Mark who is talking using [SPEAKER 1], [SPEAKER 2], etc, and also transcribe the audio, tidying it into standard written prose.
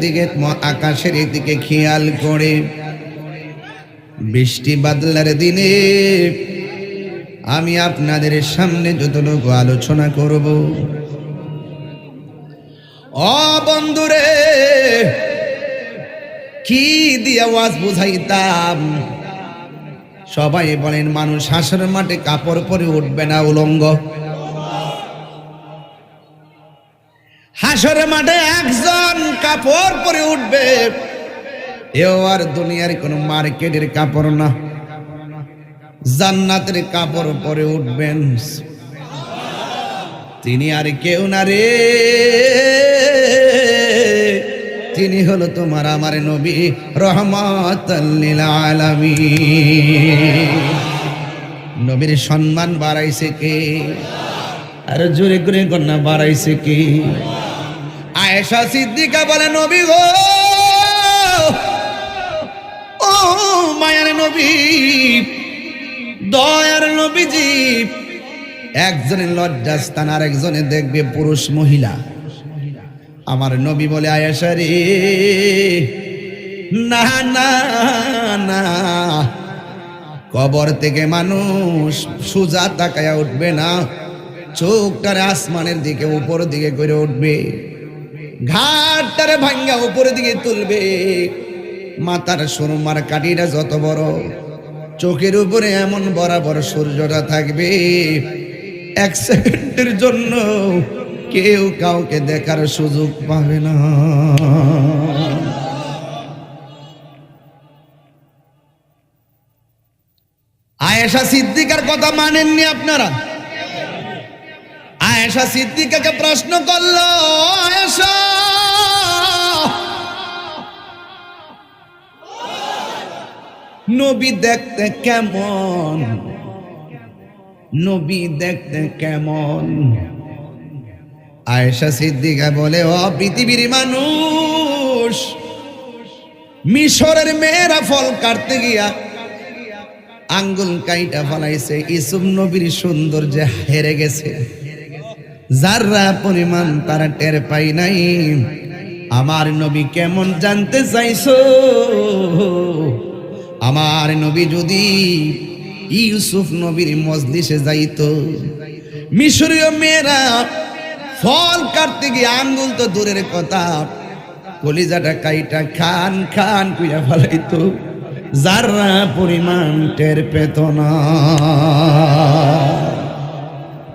[SPEAKER 1] দিকে আকাশের দিকে খেয়াল করে বৃষ্টি বাদলার দিনে আমি আপনাদের সামনে যতটুকু আলোচনা করব, ও বন্ধুরে, কি দিয়ে ওয়াজ বুঝাইতাম। সবাই বলেন মানুষ হাসরের মাঠে কাপড় পরে উঠবে না উলঙ্গ। হাসরের মাঠে একজন কাপড় পরে উঠবে, এও আর দুনিয়ার কোন মার্কেটের কাপড় না, জান্নাতের কাপড় পরে উঠবেন। তিনি আর কেউ না রে, তিনি হলো তোমার আমার নবী রহমাতাল লিল আলামিন। নবীর সম্মান বাড়াইছে কে? আর জোরে করে কন্যা বাড়াইছে কে? আয়েশা সিদ্দিকা বলে, নবী গো, ও মায়ার নবী, দয়ার নবীজি, একজনের লজ্জাস্থান আর একজনে দেখবে পুরুষ মহিলা। আমার নবী বলে, আয়েশা রে, না না না, কবর থেকে মানুষ সোজা তাকায়া উঠবে না, চোখটারে আসমানের দিকে উপর দিকে করে উঠবে, ঘাটটারে ভাঙ্গা উপরের দিকে তুলবে, মাথার সুরমার কাঠিটা যত বড়, চোখের উপরে এমন বরাবর সূর্যটা থাকবে, এক সেকেন্ডের জন্য কেউ কাউকে দেখার সুযোগ পাবে না। আয়েশা সিদ্দিকার কথা মানেননি আপনারা? আয়েশা সিদ্দিকাকে প্রশ্ন করলো, আয়েশা, নবী দেখতে কেমন? নবী দেখতে কেমন? আয়েশা সিদ্দিকা বলে, ও পৃথিবীর মানুষ, মিশরের মেয়েরা ফল কাটতে গিয়া আঙ্গুল কাইটা ফলাইছে, ইসুফ নবীর সৌন্দর্যে হেরে গেছে, যারা পরিমাণ তারা টের পাই নাই। আমার নবী কেমন জানতে চাইছো? আমার নবী যদি ইউসুফ নবীর মজলিসে যাইতো, মিশরীয় মেয়েরা ফল কাটতে গিয়ে আঙ্গুল তো দূরের কথা, কলিজাটা কাইটা খান খান কইরা ফেলাইতো, যারা পরিমাণ টের পেত না।